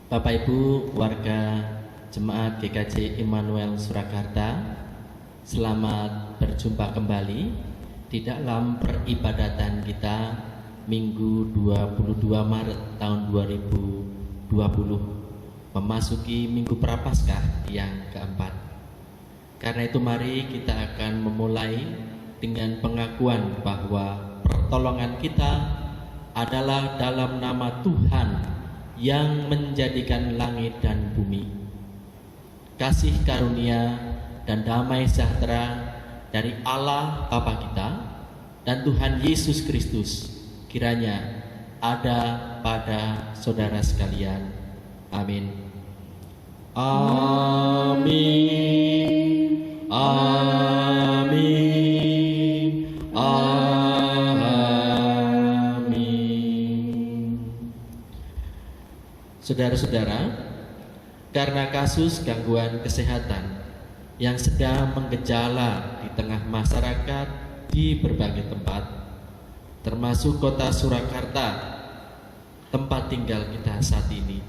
Bapak Ibu warga Jemaat GKJ Immanuel Surakarta, selamat berjumpa kembali di dalam peribadatan kita Minggu 22 Maret tahun 2020, memasuki Minggu Prapaskah yang keempat. Karena itu mari kita akan memulai dengan pengakuan bahwa pertolongan kita adalah dalam nama Tuhan yang menjadikan langit dan bumi. Kasih karunia dan damai sejahtera dari Allah Bapa kita dan Tuhan Yesus Kristus kiranya ada pada saudara sekalian. Amin. Amin. Amin. Saudara-saudara, karena kasus gangguan kesehatan yang sedang menggejala di tengah masyarakat di berbagai tempat, termasuk kota Surakarta, tempat tinggal kita saat ini,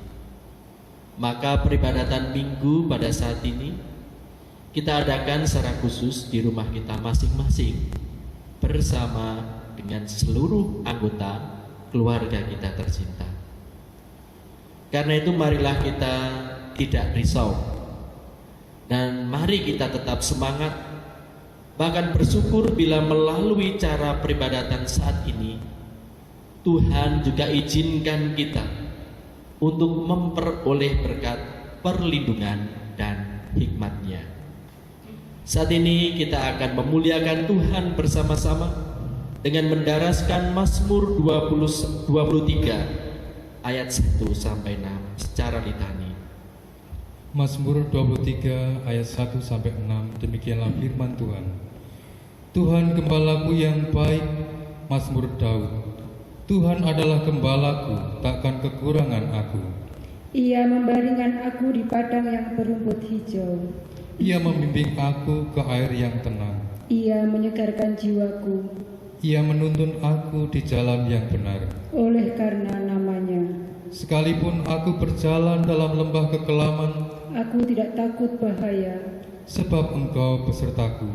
maka peribadatan Minggu pada saat ini kita adakan secara khusus di rumah kita masing-masing bersama dengan seluruh anggota keluarga kita tercinta. Karena itu marilah kita tidak risau dan mari kita tetap semangat, bahkan bersyukur bila melalui cara peribadatan saat ini Tuhan juga izinkan kita untuk memperoleh berkat perlindungan dan hikmat-Nya. Saat ini kita akan memuliakan Tuhan bersama-sama dengan mendaraskan Mazmur 23 ayat 1 sampai 6 secara litani. Mazmur 23 ayat 1 sampai 6, demikianlah firman Tuhan. Tuhan gembalaku yang baik, Mazmur Daud. Tuhan adalah gembalaku, takkan kekurangan aku. Ia membaringkan aku di padang yang berumput hijau. Ia membimbing aku ke air yang tenang. Ia menyegarkan jiwaku. Ia menuntun aku di jalan yang benar oleh karena namanya. Sekalipun aku berjalan dalam lembah kekelaman, aku tidak takut bahaya, sebab Engkau besertaku.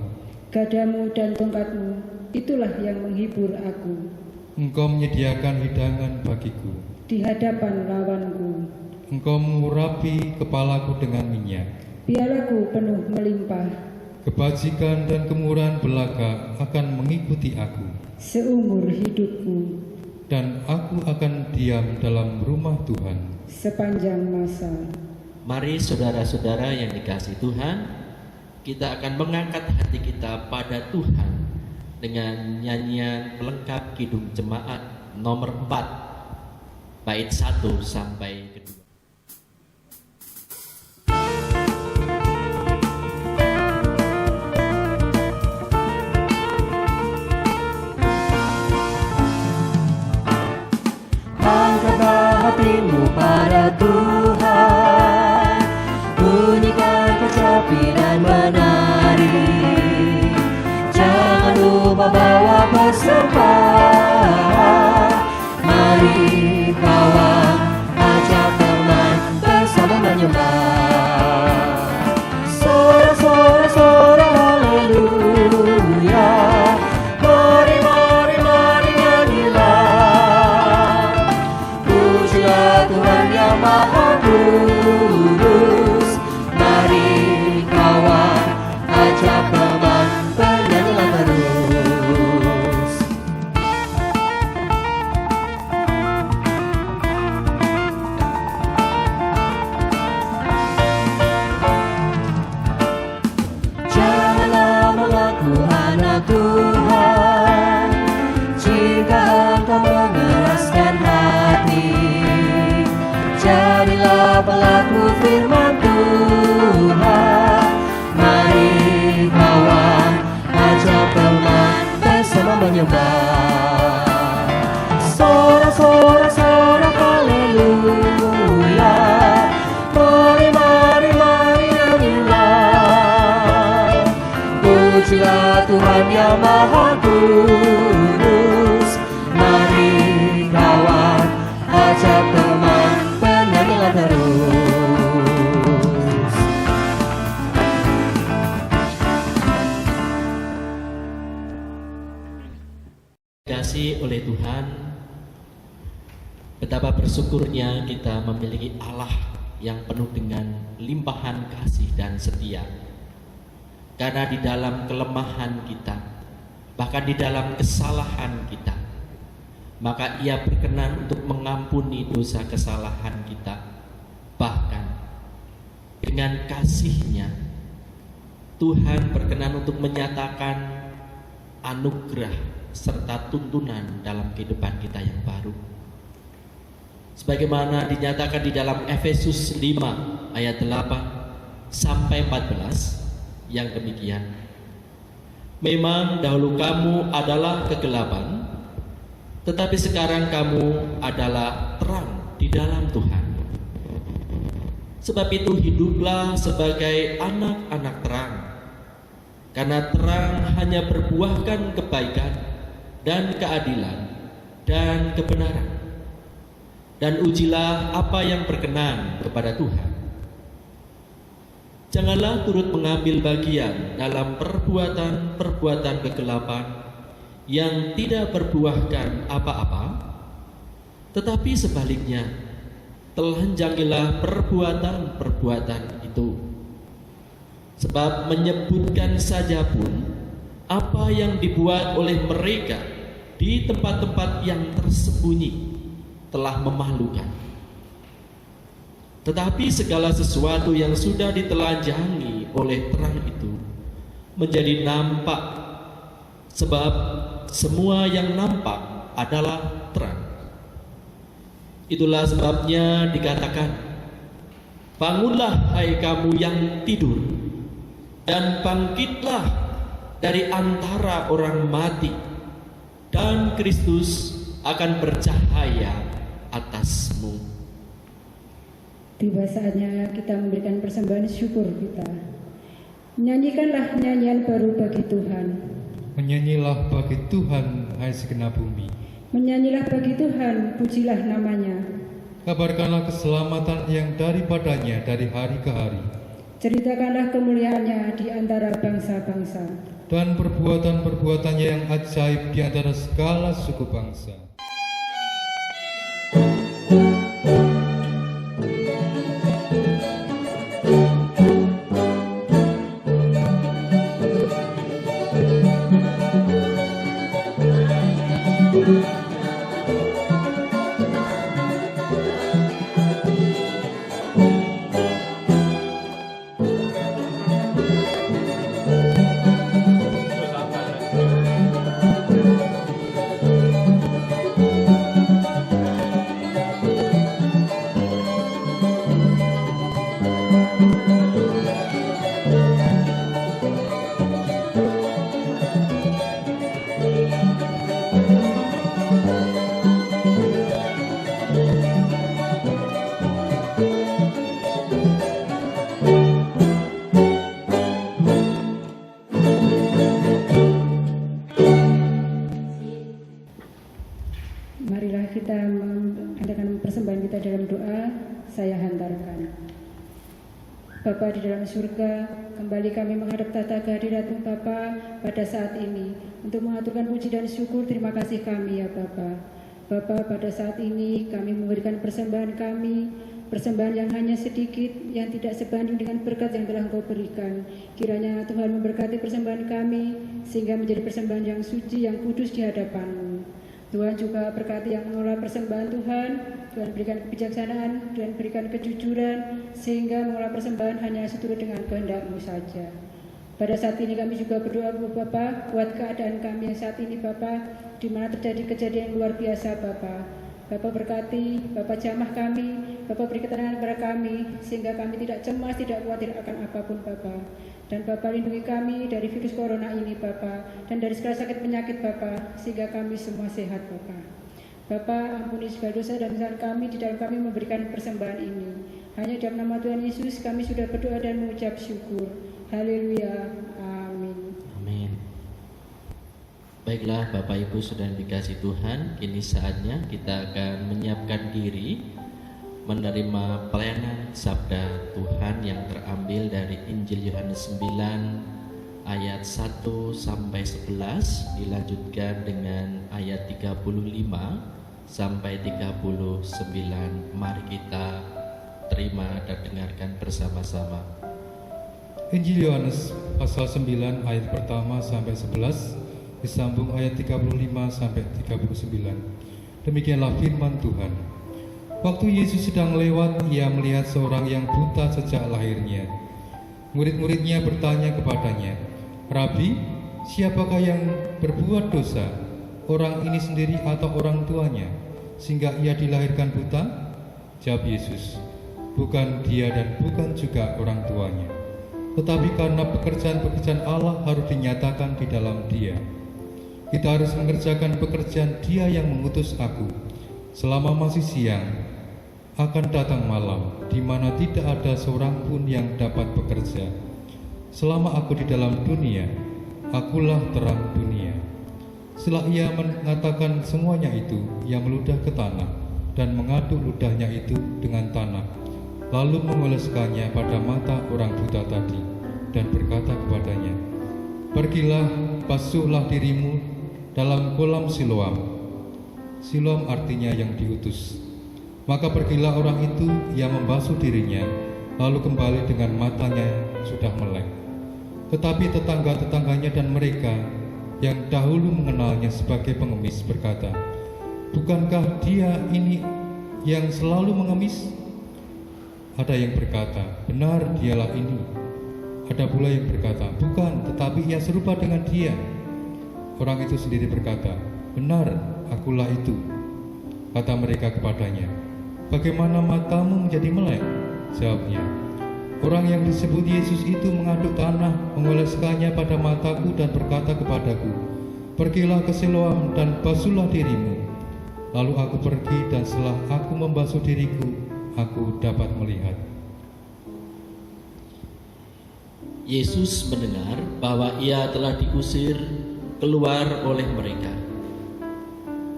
Gadamu dan tongkatmu, itulah yang menghibur aku. Engkau menyediakan hidangan bagiku di hadapan lawanku. Engkau mengurapi kepalaku dengan minyak. Pialaku penuh melimpah. Kebajikan dan kemurahan belaka akan mengikuti aku seumur hidupku, dan aku akan diam dalam rumah Tuhan sepanjang masa. Mari saudara-saudara yang dikasihi Tuhan, kita akan mengangkat hati kita pada Tuhan dengan nyanyian pelengkap Kidung Jemaat nomor 4 bait 1 sampai 2. Hatimu pada Tuhan, bunyikan kecapi dan menari. Jangan lupa bawa persembahan. Mari kawan, ajak teman bersama menyembah. Sorak-sorak haleluya. Mari, mari, mari nyanyilah. Pujilah Tuhan yang Maha Kudus. Mari kawan, ajak teman, bernyanyilah terus. Janganlah mengaku anak Tuhan jika engkau mengeraskan hati. Jadilah pelaku firman Tuhan. Mari kawan, ajak teman bersama menyembah. Sorak-sorak haleluya. Mari, mari, mari nyanyilah. Pujilah Tuhan yang Maha Kudus. Mari kawan, ajak teman, bernyanyilah terus. bersyukurnya kita memiliki Allah yang penuh dengan limpahan kasih dan setia. Karena di dalam kelemahan kita, bahkan di dalam kesalahan kita, maka Ia berkenan untuk mengampuni dosa kesalahan kita. Bahkan dengan kasih-Nya, Tuhan berkenan untuk menyatakan anugerah serta tuntunan dalam kehidupan kita yang baru. Sebagaimana dinyatakan di dalam Efesus 5 ayat 8 sampai 14 yang demikian. Memang dahulu kamu adalah kegelapan, tetapi sekarang kamu adalah terang di dalam Tuhan. Sebab itu hiduplah sebagai anak-anak terang, karena terang hanya berbuahkan kebaikan dan keadilan dan kebenaran. Dan ujilah apa yang berkenan kepada Tuhan. Janganlah turut mengambil bagian dalam perbuatan-perbuatan kegelapan yang tidak berbuahkan apa-apa, tetapi sebaliknya telanjangilah perbuatan-perbuatan itu. Sebab menyebutkan saja pun apa yang dibuat oleh mereka di tempat-tempat yang tersembunyi telah memalukan. Tetapi segala sesuatu yang sudah ditelanjangi oleh terang itu menjadi nampak, sebab semua yang nampak adalah terang. Itulah sebabnya dikatakan, bangunlah hai kamu yang tidur, dan bangkitlah dari antara orang mati, dan Kristus akan bercahaya atasmu. Tiba saatnya kita memberikan persembahan syukur kita. Nyanyikanlah nyanyian baru bagi Tuhan. Menyanyilah bagi Tuhan, hai segenap bumi. Menyanyilah bagi Tuhan, pujilah namanya. Kabarkanlah keselamatan yang daripadanya dari hari ke hari. Ceritakanlah kemuliaannya di antara bangsa-bangsa. Dan perbuatan-perbuatannya yang ajaib di antara segala suku bangsa. Marilah kita mengadakan persembahan kita dalam doa. Saya hantarkan. Bapa di dalam surga, kembali kami menghadap tata kehadirat-Mu Bapa pada saat ini untuk mengaturkan puji dan syukur. Terima kasih kami ya Bapa. Bapa, pada saat ini kami memberikan persembahan kami, persembahan yang hanya sedikit, yang tidak sebanding dengan berkat yang telah Engkau berikan. Kiranya Tuhan memberkati persembahan kami sehingga menjadi persembahan yang suci, yang kudus di hadapan-Mu. Tuhan juga berkati yang mengelola persembahan Tuhan. Tuhan berikan kebijaksanaan, Tuhan berikan kejujuran, sehingga mengelola persembahan hanya seturut dengan kehendak-Mu saja. Pada saat ini kami juga berdoa Bapa, buat keadaan kami yang saat ini Bapa, di mana terjadi kejadian yang luar biasa Bapa. Bapa berkati, Bapa jamah kami, Bapa beri ketenangan kepada kami, sehingga kami tidak cemas, tidak khawatir akan apapun Bapa. Dan Bapa lindungi kami dari virus corona ini Bapa, dan dari segala sakit penyakit Bapa, sehingga kami semua sehat Bapa. Bapa, ampuni segala dosa dan kesalahan kami di dalam kami memberikan persembahan ini. Hanya dalam nama Tuhan Yesus kami sudah berdoa dan mengucap syukur. Haleluya. Amin. Amin. Baiklah Bapak Ibu sudah dikasih Tuhan, kini saatnya kita akan menyiapkan diri menerima pelayanan sabda Tuhan yang terambil dari Injil Yohanes 9 ayat 1 sampai 11, dilanjutkan dengan ayat 35 sampai 39. Mari kita terima dan dengarkan bersama-sama. Injil Yohanes pasal 9 ayat pertama sampai 11 disambung ayat 35 sampai 39. Demikianlah firman Tuhan. Waktu Yesus sedang lewat, ia melihat seorang yang buta sejak lahirnya. Murid-muridnya bertanya kepadanya, "Rabi, siapakah yang berbuat dosa, orang ini sendiri atau orang tuanya, sehingga ia dilahirkan buta?" Jawab Yesus, "Bukan dia dan bukan juga orang tuanya, tetapi karena pekerjaan-pekerjaan Allah harus dinyatakan di dalam dia. Kita harus mengerjakan pekerjaan Dia yang mengutus aku. Selama masih siang, akan datang malam, di mana tidak ada seorang pun yang dapat bekerja. Selama aku di dalam dunia, akulah terang dunia." Setelah ia mengatakan semuanya itu, ia meludah ke tanah dan mengaduk ludahnya itu dengan tanah, lalu mengoleskannya pada mata orang buta tadi dan berkata kepadanya, "Pergilah, basuhlah dirimu dalam kolam Siloam." Siloam artinya yang diutus. Maka pergilah orang itu, ia membasuh dirinya, lalu kembali dengan matanya sudah melek. Tetapi tetangga-tetangganya dan mereka yang dahulu mengenalnya sebagai pengemis berkata, "Bukankah dia ini yang selalu mengemis?" Ada yang berkata, "Benar, dialah ini." Ada pula yang berkata, "Bukan, tetapi ia serupa dengan dia." Orang itu sendiri berkata, "Benar, akulah itu." Kata mereka kepadanya, "Bagaimana matamu menjadi melek?" Jawabnya, "Orang yang disebut Yesus itu mengaduk tanah, mengoleskannya pada mataku dan berkata kepadaku, 'Pergilah ke Siloam dan basuhlah dirimu.' Lalu aku pergi dan setelah aku membasuh diriku, aku dapat melihat." Yesus mendengar bahwa ia telah diusir keluar oleh mereka.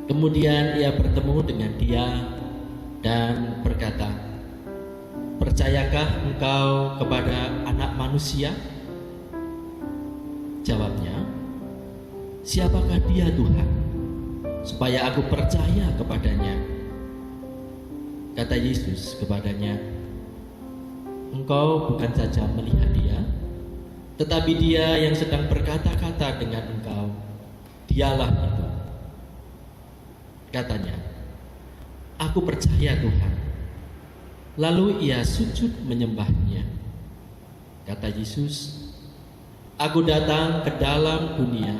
Kemudian ia bertemu dengan dia dan berkata, "Percayakah engkau kepada Anak Manusia?" Jawabnya, "Siapakah dia, Tuhan, supaya aku percaya kepadanya?" Kata Yesus kepadanya, "Engkau bukan saja melihat dia, tetapi dia yang sedang berkata-kata dengan engkau, dialah itu." Katanya, "Aku percaya, Tuhan." Lalu ia sujud menyembahnya. Kata Yesus, "Aku datang ke dalam dunia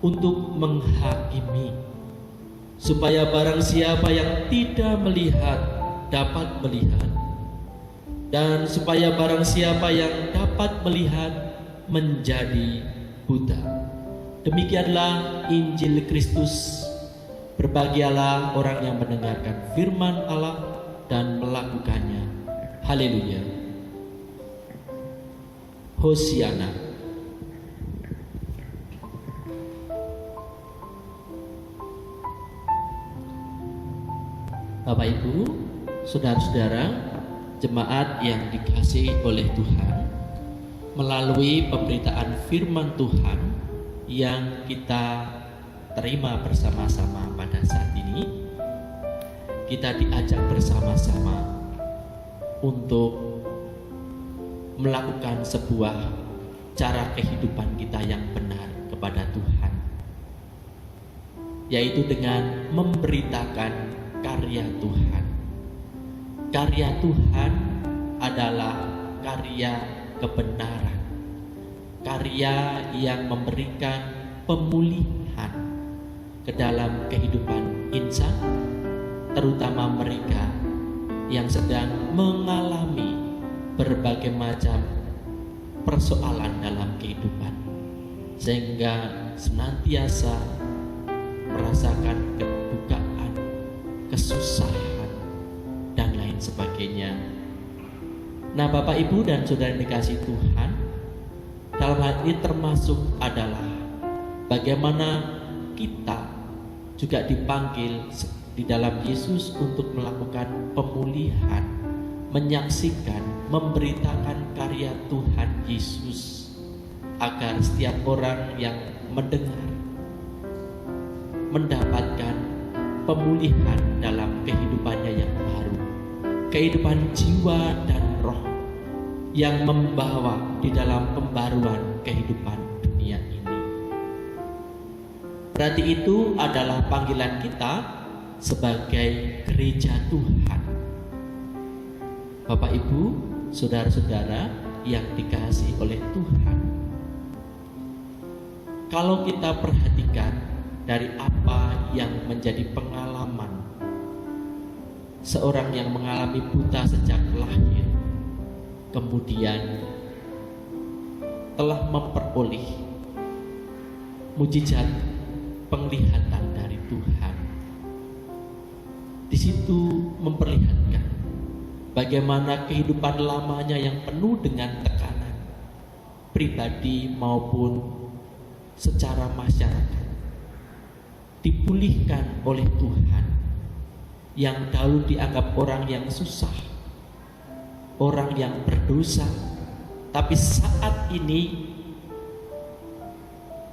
untuk menghakimi, supaya barang siapa yang tidak melihat dapat melihat, dan supaya barang siapa yang dapat melihat menjadi buta." Demikianlah Injil Kristus. Berbahagialah orang yang mendengarkan firman Allah dan melakukannya. Haleluya. Hosiana. Bapak Ibu, saudara-saudara, jemaat yang dikasihi oleh Tuhan, melalui pemberitaan firman Tuhan yang kita terima bersama-sama pada saat ini, kita diajak bersama-sama untuk melakukan sebuah cara kehidupan kita yang benar kepada Tuhan, yaitu dengan memberitakan karya Tuhan. Karya Tuhan adalah karya kebenaran, karya yang memberikan pemulihan ke dalam kehidupan insan, terutama mereka yang sedang mengalami berbagai macam persoalan dalam kehidupan, sehingga senantiasa merasakan kedukaan, kesusahan, dan lain sebagainya. Nah, Bapak, Ibu, dan saudara yang dikasihi Tuhan, dalam hal ini termasuk adalah bagaimana kita juga dipanggil di dalam Yesus untuk melakukan pemulihan, menyaksikan, memberitakan karya Tuhan Yesus, agar setiap orang yang mendengar mendapatkan pemulihan dalam kehidupannya yang baru, kehidupan jiwa dan roh yang membawa di dalam pembaruan kehidupan dunia ini. Berarti itu adalah panggilan kita sebagai gereja Tuhan. Bapak Ibu, saudara-saudara yang dikasihi oleh Tuhan, kalau kita perhatikan dari apa yang menjadi pengalaman seorang yang mengalami buta sejak lahir, kemudian telah memperoleh mujizat penglihatan dari Tuhan. Di situ memperlihatkan bagaimana kehidupan lamanya yang penuh dengan tekanan pribadi maupun secara masyarakat dipulihkan oleh Tuhan, yang dahulu dianggap orang yang susah, orang yang berdosa, tapi saat ini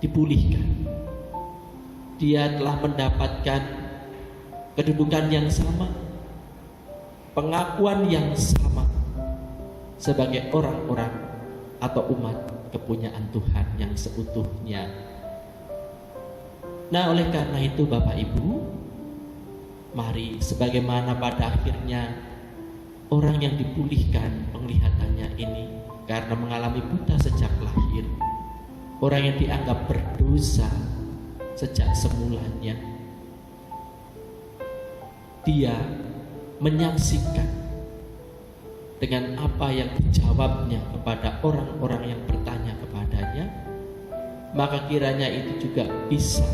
dipulihkan. Dia telah mendapatkan kedudukan yang sama, pengakuan yang sama sebagai orang-orang atau umat kepunyaan Tuhan yang seutuhnya. Nah, oleh karena itu Bapak Ibu, mari sebagaimana pada akhirnya orang yang dipulihkan penglihatannya ini karena mengalami buta sejak lahir, orang yang dianggap berdosa sejak semulanya, dia menyaksikan dengan apa yang dijawabnya kepada orang-orang yang bertanya kepadanya, maka kiranya itu juga bisa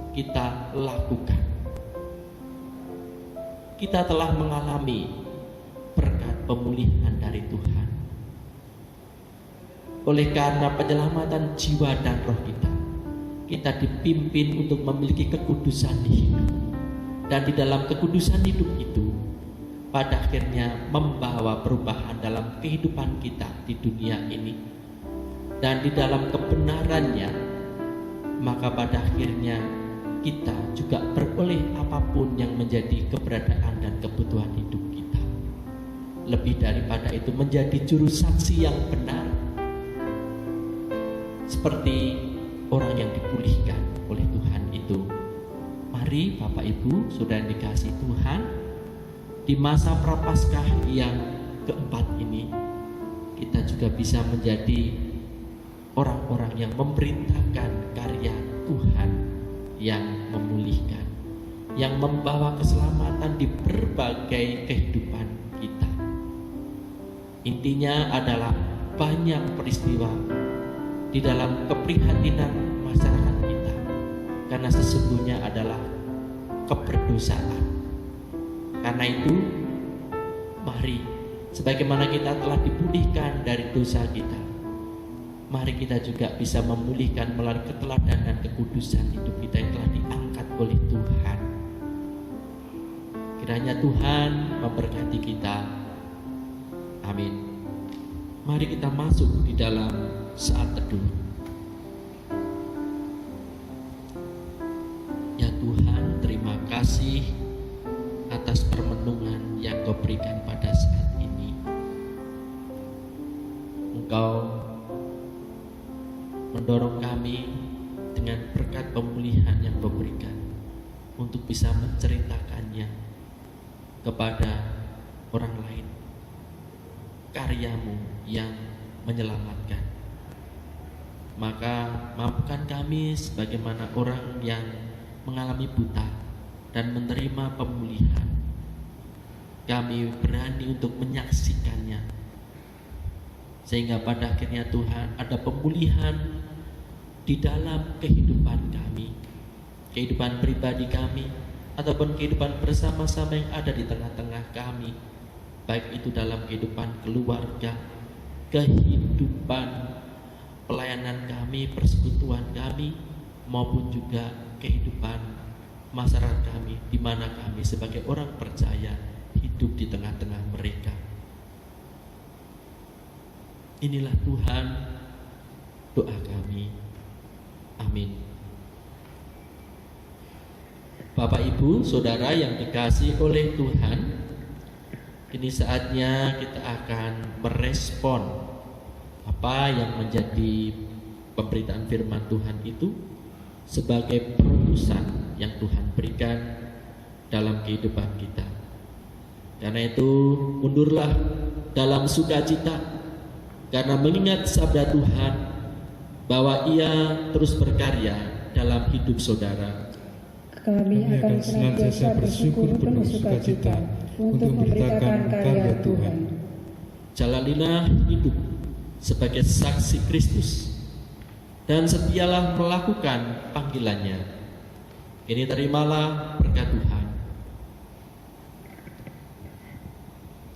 kita lakukan. Kita telah mengalami berkat pemulihan dari Tuhan. Oleh karena penyelamatan jiwa dan roh kita dipimpin untuk memiliki kekudusan hidup. Dan di dalam kekudusan hidup itu, pada akhirnya membawa perubahan dalam kehidupan kita di dunia ini. Dan di dalam kebenarannya, maka pada akhirnya kita juga beroleh apapun yang menjadi keberadaan dan kebutuhan hidup kita. Lebih daripada itu, menjadi juru saksi yang benar, seperti orang yang dipulihkan oleh Tuhan itu. Mari Bapak Ibu, saudara yang dikasihi Tuhan, di masa Prapaskah yang keempat ini, kita juga bisa menjadi orang-orang yang memerintahkan karya Tuhan yang memulihkan, yang membawa keselamatan di berbagai kehidupan kita. Intinya adalah banyak peristiwa di dalam keprihatinan masyarakat kita, karena sesungguhnya adalah keberdosaan. Karena itu, mari sebagaimana kita telah dipulihkan dari dosa kita, mari kita juga bisa memulihkan melalui keteladanan kekudusan hidup kita yang telah diangkat oleh Tuhan. Kiranya Tuhan memberkati kita. Amin. Mari kita masuk di dalam saat teduh. Ya Tuhan, terima kasih atas permenungan yang Kau berikan pada saat ini. Engkau mendorong kami dengan berkat pemulihan yang Kau berikan untuk bisa menceritakannya kepada orang lain, karya-Mu yang menyelamatkan. Maka mampukan kami sebagaimana orang yang mengalami buta dan menerima pemulihan, kami berani untuk menyaksikannya, sehingga pada akhirnya Tuhan ada pemulihan di dalam kehidupan kami, kehidupan pribadi kami, ataupun kehidupan bersama-sama yang ada di tengah-tengah kami, baik itu dalam kehidupan keluarga, kehidupan pelayanan kami, persekutuan kami, maupun juga kehidupan masyarakat kami, di mana kami sebagai orang percaya hidup di tengah-tengah mereka. Inilah Tuhan doa kami. Amin. Bapak Ibu, Saudara yang dikasihi oleh Tuhan, ini saatnya kita akan merespon apa yang menjadi pemberitaan firman Tuhan itu sebagai perutusan yang Tuhan berikan dalam kehidupan kita. Karena itu mundurlah dalam sukacita, karena mengingat sabda Tuhan bahwa Ia terus berkarya dalam hidup saudara. Kami akan senantiasa bersyukur penuh sukacita untuk memberitakan karya Tuhan. Jalanilah hidup sebagai saksi Kristus dan setialah melakukan panggilannya. Ini terimalah berkat Tuhan.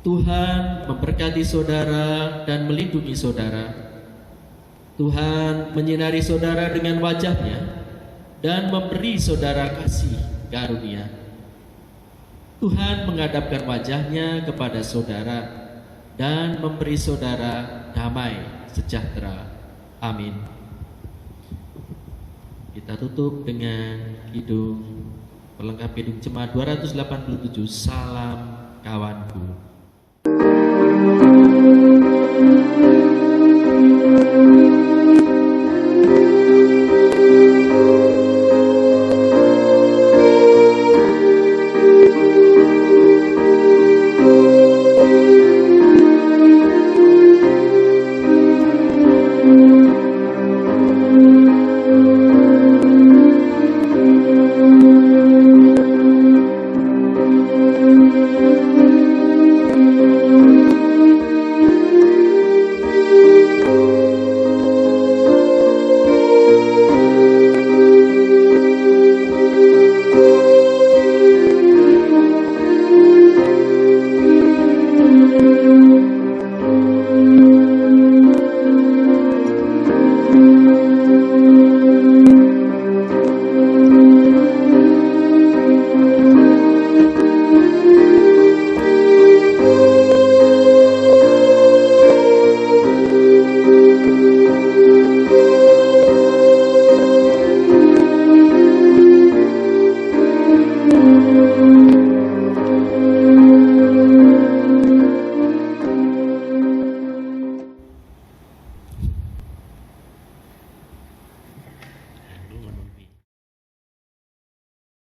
Tuhan memberkati saudara dan melindungi saudara. Tuhan menyinari saudara dengan wajah-Nya dan memberi saudara kasih karunia. Tuhan menghadapkan wajah-Nya kepada saudara dan memberi saudara damai sejahtera. Amin. Kita tutup dengan kidung pelengkap kidung jemaat 287, Salam Kawanku.